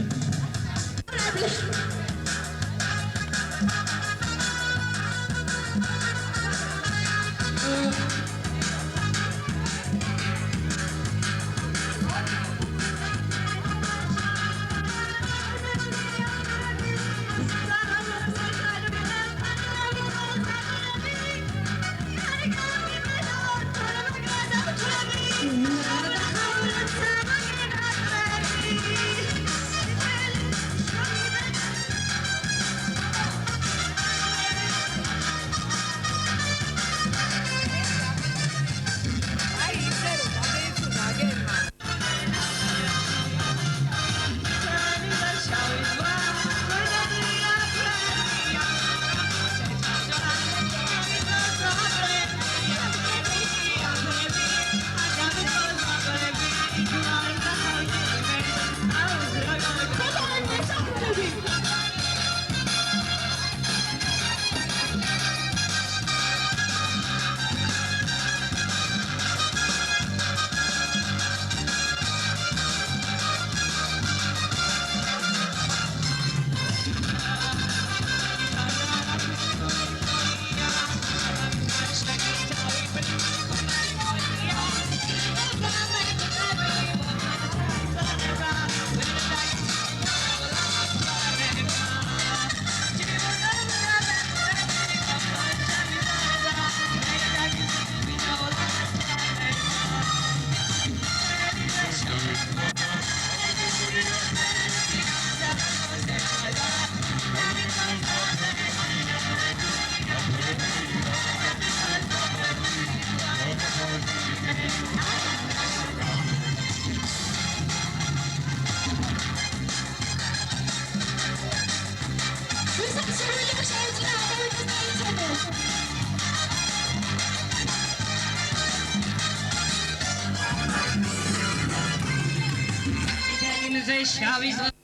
S12: ზე შავი ზღვა